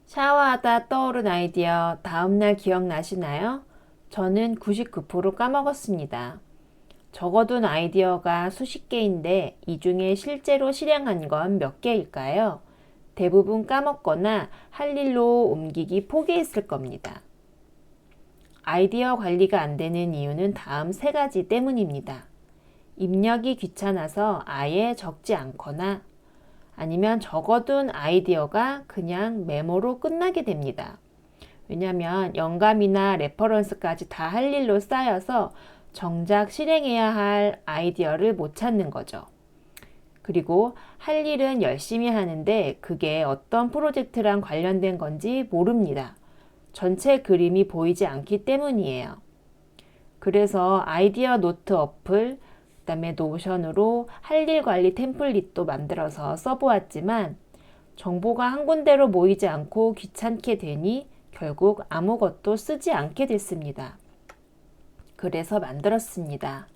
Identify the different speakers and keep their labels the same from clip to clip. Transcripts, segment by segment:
Speaker 1: 샤워하다 떠오른 아이디어 다음날 기억나시나요? 저는 99% 까먹었습니다. 적어둔 아이디어가 수십 개인데 이 중에 실제로 실행한 건 몇 개일까요? 대부분 까먹거나 할 일로 옮기기 포기했을 겁니다. 아이디어 관리가 안 되는 이유는 다음 세 가지 때문입니다. 입력이 귀찮아서 아예 적지 않거나 아니면 적어둔 아이디어가 그냥 메모로 끝나게 됩니다. 왜냐하면 영감이나 레퍼런스까지 다 할 일로 쌓여서 정작 실행해야 할 아이디어를 못 찾는 거죠. 그리고 할 일은 열심히 하는데 그게 어떤 프로젝트랑 관련된 건지 모릅니다. 전체 그림이 보이지 않기 때문이에요. 그래서 아이디어 노트 어플, 그다음에 노션으로 할 일 관리 템플릿도 만들어서 써보았지만 정보가 한 군데로 모이지 않고 귀찮게 되니 결국 아무것도 쓰지 않게 됐습니다. 그래서 만들었습니다.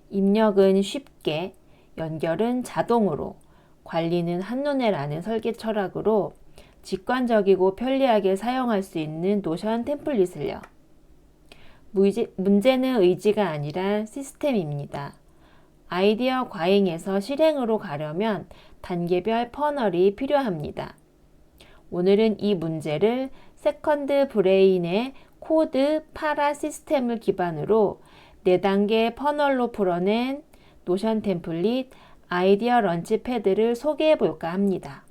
Speaker 1: 입력은 쉽게, 연결은 자동으로, 관리는 한눈에라는 설계 철학으로 직관적이고 편리하게 사용할 수 있는 노션 템플릿을요. 문제는 의지가 아니라 시스템입니다. 아이디어 과잉에서 실행으로 가려면 단계별 퍼널이 필요합니다. 오늘은 이 문제를 세컨드 브레인의 코드 파라 시스템을 기반으로 4단계 퍼널로 풀어낸 노션 템플릿 아이디어 런치 패드를 소개해 볼까 합니다.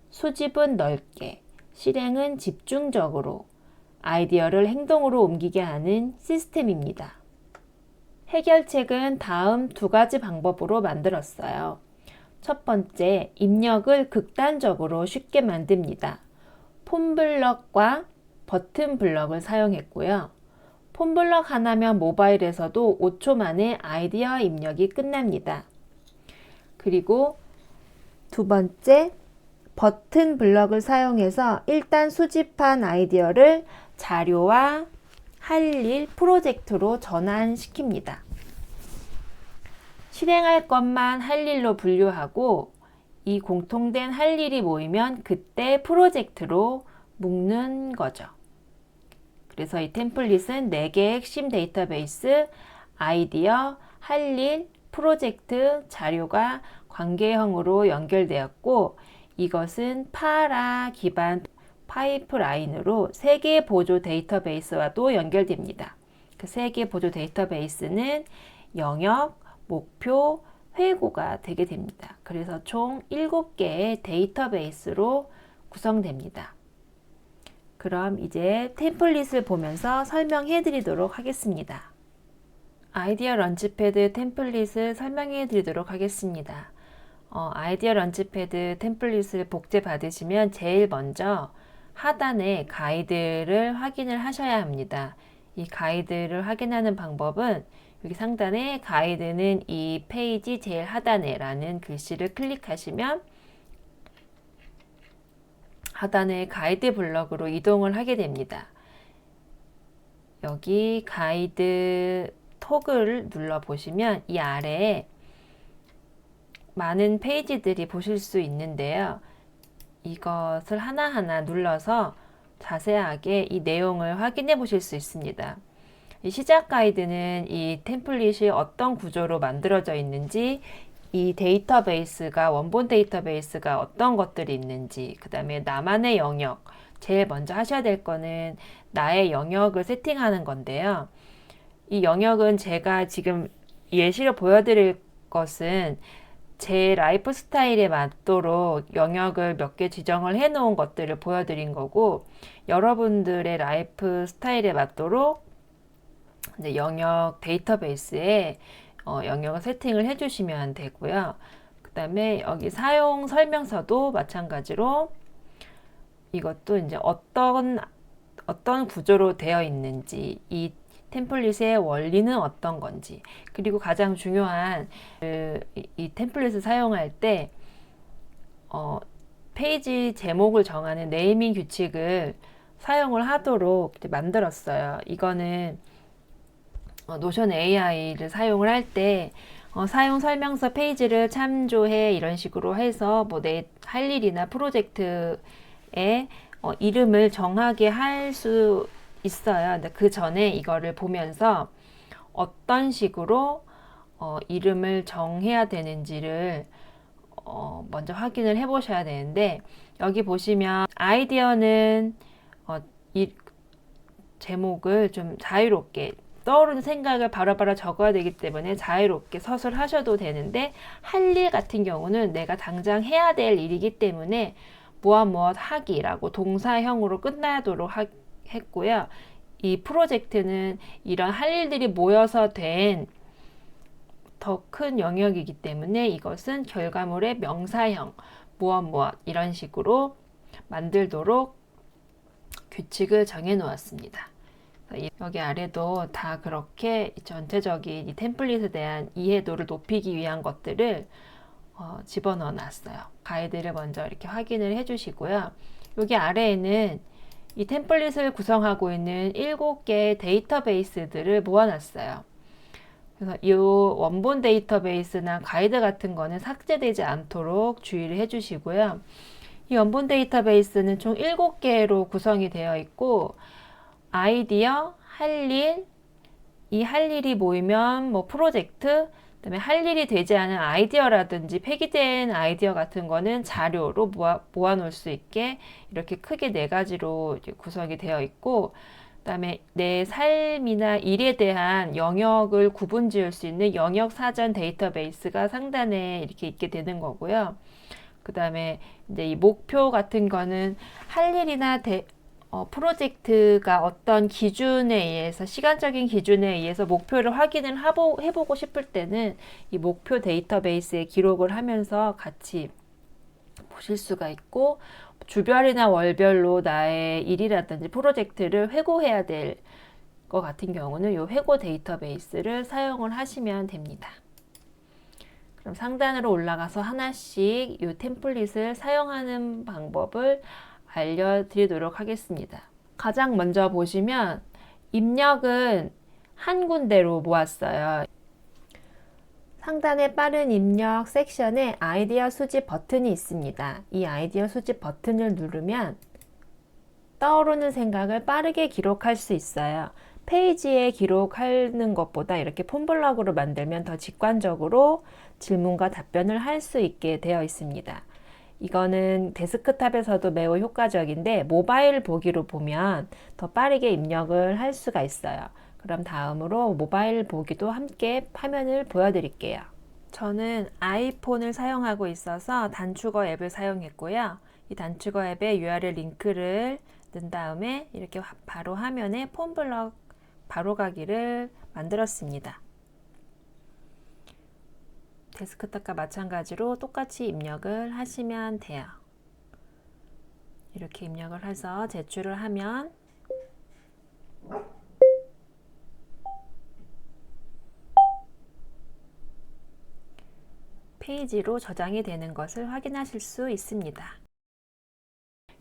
Speaker 1: 수집은 넓게, 실행은 집중적으로 아이디어를 행동으로 옮기게 하는 시스템입니다. 해결책은 다음 2가지 방법으로 만들었어요. 첫 번째, 입력을 극단적으로 쉽게 만듭니다. 폼블럭과 버튼 블럭을 사용했고요. 폼블럭 하나면 모바일에서도 5초 만에 아이디어 입력이 끝납니다. 그리고 두 번째, 버튼 블럭을 사용해서 일단 수집한 아이디어를 자료와 할 일, 프로젝트로 전환시킵니다. 실행할 것만 할 일로 분류하고 이 공통된 할 일이 모이면 그때 프로젝트로 묶는 거죠. 그래서 이 템플릿은 4개의 핵심 데이터베이스, 아이디어, 할 일, 프로젝트, 자료가 관계형으로 연결되었고 이것은 파라 기반 파이프라인으로 3개의 보조 데이터베이스와도 연결됩니다. 그 3개 보조 데이터베이스는 영역, 목표, 회고가 되게 됩니다. 그래서 총 7개의 데이터베이스로 구성됩니다. 그럼 이제 템플릿을 보면서 설명해 드리도록 하겠습니다. 아이디어 런치패드 템플릿을 설명해 드리도록 하겠습니다. 아이디어 런치패드 템플릿을 복제 받으시면 제일 먼저 하단에 가이드를 확인을 하셔야 합니다. 이 가이드를 확인하는 방법은 여기 상단에 가이드는 이 페이지 제일 하단에 라는 글씨를 클릭하시면 하단에 가이드 블럭으로 이동을 하게 됩니다. 여기 가이드 토글을 눌러 보시면 이 아래에 많은 페이지들이 보실 수 있는데요. 이것을 하나하나 눌러서 자세하게 이 내용을 확인해 보실 수 있습니다. 이 시작 가이드는 이 템플릿이 어떤 구조로 만들어져 있는지, 이 데이터베이스가 원본 데이터베이스가 어떤 것들이 있는지, 그 다음에 나만의 영역, 제일 먼저 하셔야 될 거는 나의 영역을 세팅하는 건데요. 이 영역은 제가 지금 예시로 보여드릴 것은 제 라이프 스타일에 맞도록 영역을 몇 개 지정을 해 놓은 것들을 보여드린 거고, 여러분들의 라이프 스타일에 맞도록 이제 영역 데이터베이스에 영역을 세팅을 해 주시면 되고요. 그 다음에 여기 사용 설명서도 마찬가지로 이것도 이제 어떤 구조로 되어 있는지, 이 템플릿의 원리는 어떤 건지, 그리고 가장 중요한 이 템플릿을 사용할 때 페이지 제목을 정하는 네이밍 규칙을 사용을 하도록 만들었어요. 이거는 노션 AI를 사용을 할 때 사용 설명서 페이지를 참조해 이런 식으로 해서 뭐 내 할 일이나 프로젝트에 이름을 정하게 할 수 있어요. 근데 그 전에 이거를 보면서 어떤 식으로 이름을 정해야 되는지를 먼저 확인을 해 보셔야 되는데, 여기 보시면 아이디어는 이 제목을 좀 자유롭게 떠오르는 생각을 바로바로 적어야 되기 때문에 자유롭게 서술하셔도 되는데, 할 일 같은 경우는 내가 당장 해야 될 일이기 때문에 무엇 하기라고 동사형으로 끝나도록 했고요. 이 프로젝트는 이런 할 일들이 모여서 된 더 큰 영역이기 때문에 이것은 결과물의 명사형 무엇 이런 식으로 만들도록 규칙을 정해 놓았습니다. 여기 아래도 다 그렇게 전체적인 이 템플릿에 대한 이해도를 높이기 위한 것들을 집어넣어 놨어요. 가이드를 먼저 이렇게 확인을 해 주시고요. 여기 아래에는 이 템플릿을 구성하고 있는 7개의 데이터베이스들을 모아놨어요. 그래서 이 원본 데이터베이스나 가이드 같은 거는 삭제되지 않도록 주의를 해 주시고요. 이 원본 데이터베이스는 총 7개로 구성이 되어 있고, 아이디어, 할 일, 이 할 일이 모이면 뭐 프로젝트, 그다음에 할 일이 되지 않은 아이디어라든지 폐기된 아이디어 같은 거는 자료로 모아 놓을 수 있게 이렇게 크게 4가지로 구성이 되어 있고, 그다음에 내 삶이나 일에 대한 영역을 구분 지을 수 있는 영역 사전 데이터베이스가 상단에 이렇게 있게 되는 거고요. 그다음에 이제 이 목표 같은 거는 할 일이나 프로젝트가 어떤 기준에 의해서, 시간적인 기준에 의해서 목표를 확인을 해보고 싶을 때는 이 목표 데이터베이스에 기록을 하면서 같이 보실 수가 있고, 주별이나 월별로 나의 일이라든지 프로젝트를 회고해야 될 것 같은 경우는 이 회고 데이터베이스를 사용을 하시면 됩니다. 그럼 상단으로 올라가서 하나씩 이 템플릿을 사용하는 방법을 알려드리도록 하겠습니다. 가장 먼저 보시면 입력은 한 군데로 모았어요. 상단의 빠른 입력 섹션에 아이디어 수집 버튼이 있습니다. 이 아이디어 수집 버튼을 누르면 떠오르는 생각을 빠르게 기록할 수 있어요. 페이지에 기록하는 것보다 이렇게 폼블럭으로 만들면 더 직관적으로 질문과 답변을 할 수 있게 되어 있습니다. 이거는 데스크탑에서도 매우 효과적인데, 모바일 보기로 보면 더 빠르게 입력을 할 수가 있어요. 그럼 다음으로 모바일 보기도 함께 화면을 보여드릴게요. 저는 아이폰을 사용하고 있어서 단축어 앱을 사용했고요. 이 단축어 앱에 URL 링크를 넣은 다음에 이렇게 바로 화면에 폼블럭 바로가기를 만들었습니다. 데스크탑과 마찬가지로 똑같이 입력을 하시면 돼요. 이렇게 입력을 해서 제출을 하면 페이지로 저장이 되는 것을 확인하실 수 있습니다.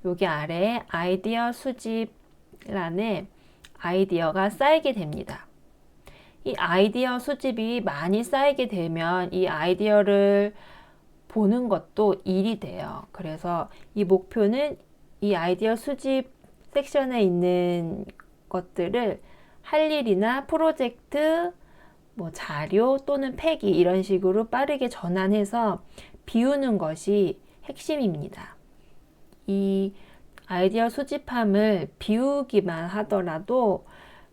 Speaker 1: 여기 아래 아이디어 수집란에 아이디어가 쌓이게 됩니다. 이 아이디어 수집이 많이 쌓이게 되면 이 아이디어를 보는 것도 일이 돼요. 그래서 이 목표는 이 아이디어 수집 섹션에 있는 것들을 할 일이나 프로젝트, 뭐 자료 또는 폐기 이런 식으로 빠르게 전환해서 비우는 것이 핵심입니다. 이 아이디어 수집함을 비우기만 하더라도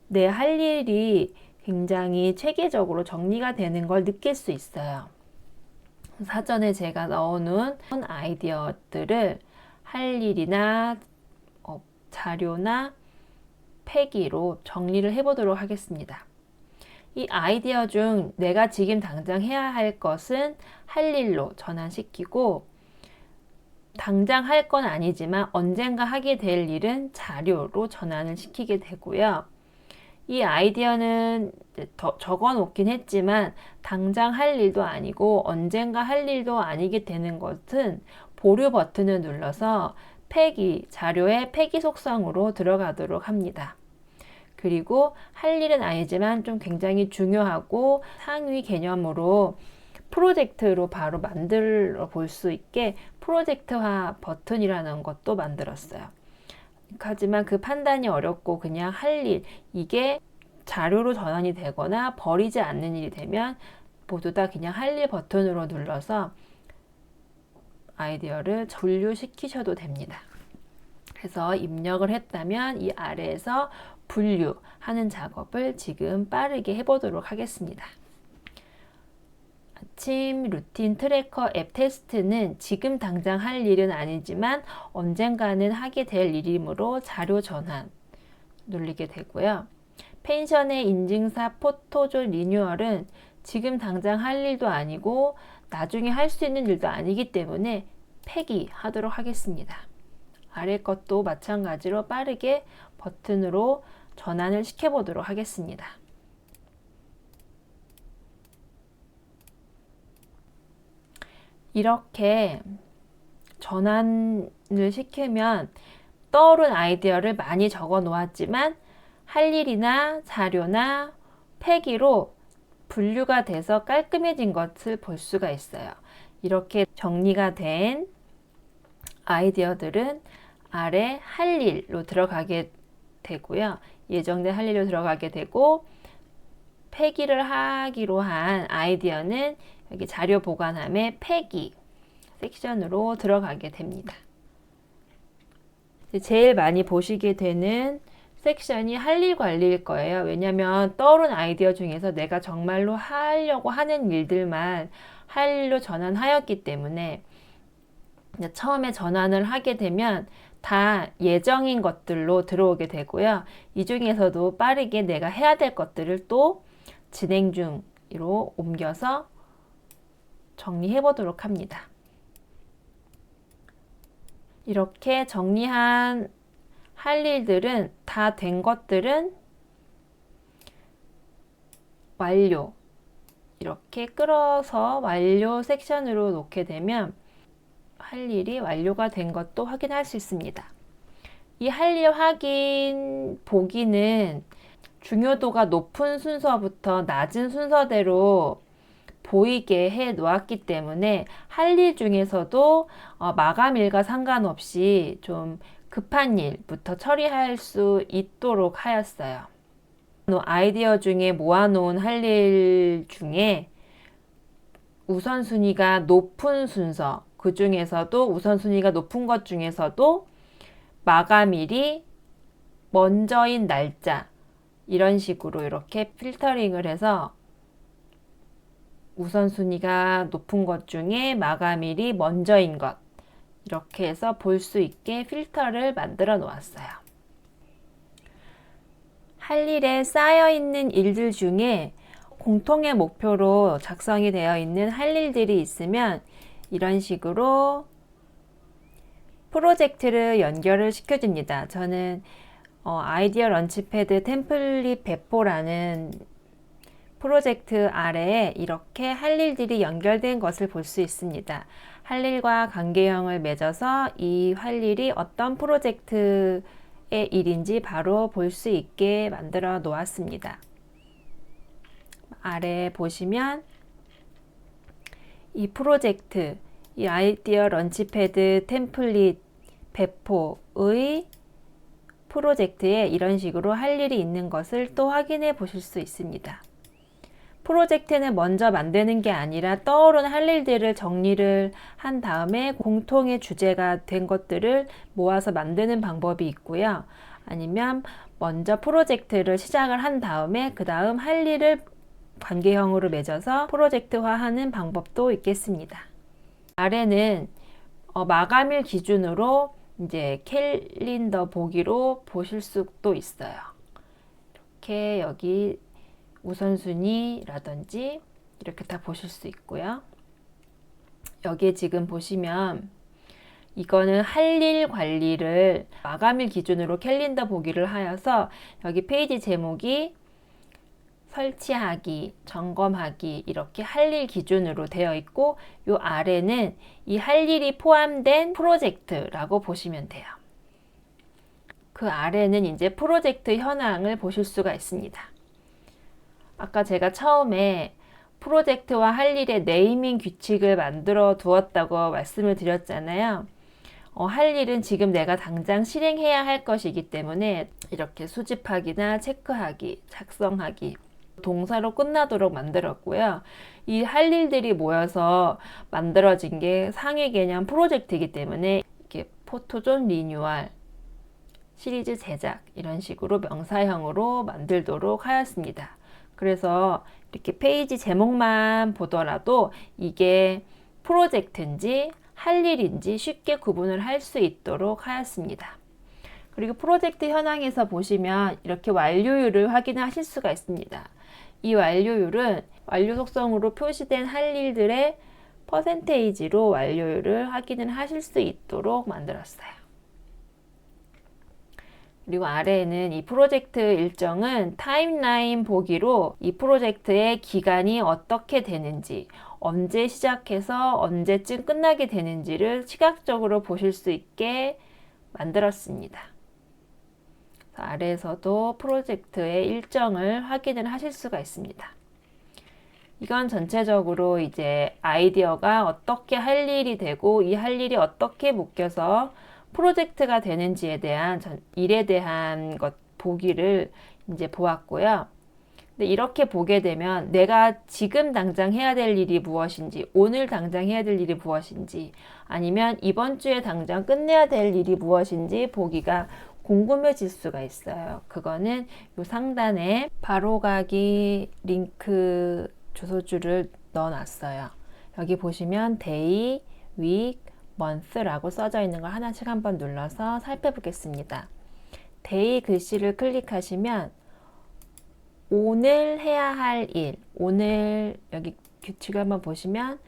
Speaker 1: 내 할 일이 굉장히 체계적으로 정리가 되는 걸 느낄 수 있어요. 사전에 제가 넣어놓은 아이디어들을 할 일이나 자료나 폐기로 정리를 해보도록 하겠습니다. 이 아이디어 중 내가 지금 당장 해야 할 것은 할 일로 전환시키고, 당장 할 건 아니지만 언젠가 하게 될 일은 자료로 전환을 시키게 되고요. 이 아이디어는 적어 놓긴 했지만 당장 할 일도 아니고 언젠가 할 일도 아니게 되는 것은 보류 버튼을 눌러서 자료의 폐기 속성으로 들어가도록 합니다. 그리고 할 일은 아니지만 좀 굉장히 중요하고 상위 개념으로 프로젝트로 바로 만들어 볼 수 있게 프로젝트화 버튼이라는 것도 만들었어요. 하지만 그 판단이 어렵고 그냥 할 일, 이게 자료로 전환이 되거나 버리지 않는 일이 되면 모두 다 그냥 할 일 버튼으로 눌러서 아이디어를 분류시키셔도 됩니다. 그래서 입력을 했다면 이 아래에서 분류하는 작업을 지금 빠르게 해보도록 하겠습니다. 아침 루틴 트래커 앱 테스트는 지금 당장 할 일은 아니지만 언젠가는 하게 될 일이므로 자료 전환 누르게 되고요. 펜션의 인증사 포토존 리뉴얼은 지금 당장 할 일도 아니고 나중에 할 수 있는 일도 아니기 때문에 폐기하도록 하겠습니다. 아래 것도 마찬가지로 빠르게 버튼으로 전환을 시켜보도록 하겠습니다. 이렇게 전환을 시키면 떠오른 아이디어를 많이 적어 놓았지만 할 일이나 자료나 폐기로 분류가 돼서 깔끔해진 것을 볼 수가 있어요. 이렇게 정리가 된 아이디어들은 아래 할 일로 들어가게 되고요. 예정된 할 일로 들어가게 되고 폐기를 하기로 한 아이디어는 여기 자료 보관함의 폐기 섹션으로 들어가게 됩니다. 제일 많이 보시게 되는 섹션이 할 일 관리일 거예요. 왜냐하면 떠오른 아이디어 중에서 내가 정말로 하려고 하는 일들만 할 일로 전환하였기 때문에 처음에 전환을 하게 되면 다 예정인 것들로 들어오게 되고요. 이 중에서도 빠르게 내가 해야 될 것들을 또 진행 중으로 옮겨서 정리해 보도록 합니다. 이렇게 정리한 할 일들은 다 된 것들은 완료, 이렇게 끌어서 완료 섹션으로 놓게 되면 할 일이 완료가 된 것도 확인할 수 있습니다. 이 할 일 확인 보기는 중요도가 높은 순서부터 낮은 순서대로 보이게 해 놓았기 때문에 할 일 중에서도 마감일과 상관없이 좀 급한 일부터 처리할 수 있도록 하였어요. 아이디어 중에 모아놓은 할 일 중에 우선순위가 높은 순서, 그 중에서도 우선순위가 높은 것 중에서도 마감일이 먼저인 날짜, 이런 식으로 이렇게 필터링을 해서 우선순위가 높은 것 중에 마감일이 먼저인 것, 이렇게 해서 볼 수 있게 필터를 만들어 놓았어요. 할 일에 쌓여 있는 일들 중에 공통의 목표로 작성이 되어 있는 할 일들이 있으면 이런 식으로 프로젝트를 연결을 시켜줍니다. 저는 아이디어 런치패드 템플릿 배포라는 프로젝트 아래에 이렇게 할 일들이 연결된 것을 볼 수 있습니다. 할 일과 관계형을 맺어서 이 할 일이 어떤 프로젝트의 일인지 바로 볼 수 있게 만들어 놓았습니다. 아래 보시면 이 프로젝트, 이 아이디어 런치패드 템플릿 배포의 프로젝트에 이런 식으로 할 일이 있는 것을 또 확인해 보실 수 있습니다. 프로젝트는 먼저 만드는 게 아니라 떠오른 할 일들을 정리를 한 다음에 공통의 주제가 된 것들을 모아서 만드는 방법이 있고요. 아니면 먼저 프로젝트를 시작을 한 다음에 그 다음 할 일을 관계형으로 맺어서 프로젝트화하는 방법도 있겠습니다. 아래는 마감일 기준으로 이제 캘린더 보기로 보실 수도 있어요. 이렇게 여기 우선순위라든지 이렇게 다 보실 수 있고요. 여기에 지금 보시면 이거는 할 일 관리를 마감일 기준으로 캘린더 보기를 하여서 여기 페이지 제목이 설치하기, 점검하기 이렇게 할 일 기준으로 되어 있고 요 아래는 이 할 일이 포함된 프로젝트라고 보시면 돼요. 그 아래는 이제 프로젝트 현황을 보실 수가 있습니다. 아까 제가 처음에 프로젝트와 할 일의 네이밍 규칙을 만들어 두었다고 말씀을 드렸잖아요. 할 일은 지금 내가 당장 실행해야 할 것이기 때문에 이렇게 수집하기나 체크하기, 작성하기, 동사로 끝나도록 만들었고요. 이 할 일들이 모여서 만들어진 게 상위 개념 프로젝트이기 때문에 이렇게 포토존 리뉴얼, 시리즈 제작 이런 식으로 명사형으로 만들도록 하였습니다. 그래서 이렇게 페이지 제목만 보더라도 이게 프로젝트인지 할 일인지 쉽게 구분을 할 수 있도록 하였습니다. 그리고 프로젝트 현황에서 보시면 이렇게 완료율을 확인하실 수가 있습니다. 이 완료율은 완료 속성으로 표시된 할 일들의 퍼센테이지로 완료율을 확인을 하실 수 있도록 만들었어요. 그리고 아래에는 이 프로젝트 일정은 타임라인 보기로 이 프로젝트의 기간이 어떻게 되는지, 언제 시작해서 언제쯤 끝나게 되는지를 시각적으로 보실 수 있게 만들었습니다. 아래에서도 프로젝트의 일정을 확인을 하실 수가 있습니다. 이건 전체적으로 이제 아이디어가 어떻게 할 일이 되고 이 할 일이 어떻게 묶여서 프로젝트가 되는지에 대한 일에 대한 것 보기를 이제 보았고요. 근데 이렇게 보게 되면 내가 지금 당장 해야 될 일이 무엇인지, 오늘 당장 해야 될 일이 무엇인지, 아니면 이번 주에 당장 끝내야 될 일이 무엇인지 보기가 궁금해질 수가 있어요. 그거는 요 상단에 바로가기 링크 주소줄을 넣어놨어요. 여기 보시면 day, week, month라고 써져 있는 걸 하나씩 한번 눌러서 살펴보겠습니다. day 글씨를 클릭하시면 오늘 해야 할 일, 오늘 여기 규칙을 한번 보시면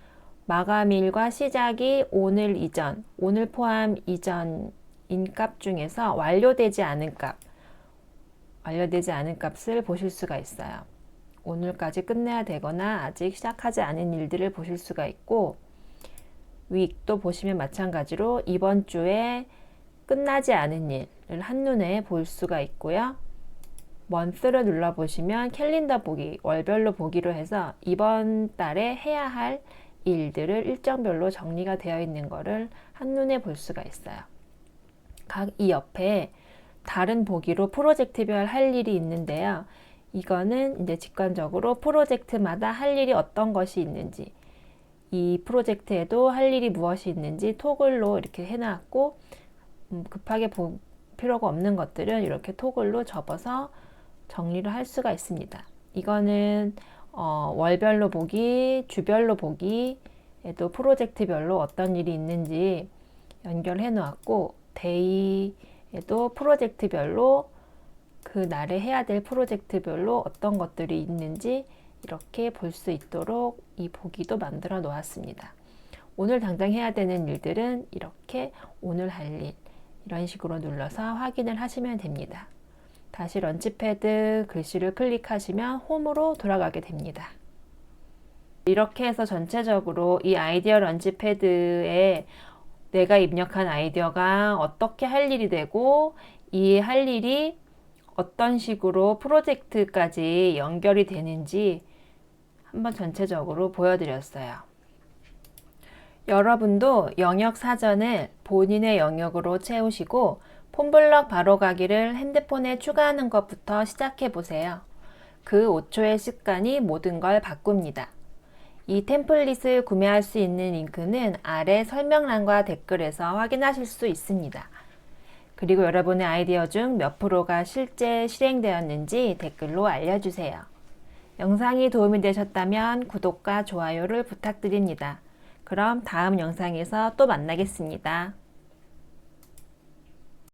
Speaker 1: 마감일과 시작이 오늘 이전, 오늘 포함 이전인 값 중에서 완료되지 않은 값을 보실 수가 있어요. 오늘까지 끝내야 되거나 아직 시작하지 않은 일들을 보실 수가 있고, week도 보시면 마찬가지로 이번 주에 끝나지 않은 일을 한눈에 볼 수가 있고요. month를 눌러보시면 캘린더 보기, 월별로 보기로 해서 이번 달에 해야 할 일들을 일정별로 정리가 되어 있는 것을 한눈에 볼 수가 있어요. 각 이 옆에 다른 보기로 프로젝트별 할 일이 있는데요. 이거는 이제 직관적으로 프로젝트마다 할 일이 어떤 것이 있는지, 이 프로젝트에도 할 일이 무엇이 있는지 토글로 이렇게 해놨고, 급하게 볼 필요가 없는 것들은 이렇게 토글로 접어서 정리를 할 수가 있습니다. 이거는 월별로 보기, 주별로 보기에도 프로젝트별로 어떤 일이 있는지 연결해 놓았고, 데이에도 프로젝트별로 그 날에 해야 될 프로젝트별로 어떤 것들이 있는지 이렇게 볼 수 있도록 이 보기도 만들어 놓았습니다. 오늘 당장 해야 되는 일들은 이렇게 오늘 할 일, 이런 식으로 눌러서 확인을 하시면 됩니다. 다시 런치패드 글씨를 클릭하시면 홈으로 돌아가게 됩니다. 이렇게 해서 전체적으로 이 아이디어 런치패드에 내가 입력한 아이디어가 어떻게 할 일이 되고 이 할 일이 어떤 식으로 프로젝트까지 연결이 되는지 한번 전체적으로 보여드렸어요. 여러분도 영역 사전을 본인의 영역으로 채우시고 폼블럭 바로가기를 핸드폰에 추가하는 것부터 시작해 보세요. 그 5초의 습관이 모든 걸 바꿉니다. 이 템플릿을 구매할 수 있는 링크는 아래 설명란과 댓글에서 확인하실 수 있습니다. 그리고 여러분의 아이디어 중 몇 프로가 실제 실행되었는지 댓글로 알려주세요. 영상이 도움이 되셨다면 구독과 좋아요를 부탁드립니다. 그럼 다음 영상에서 또 만나겠습니다.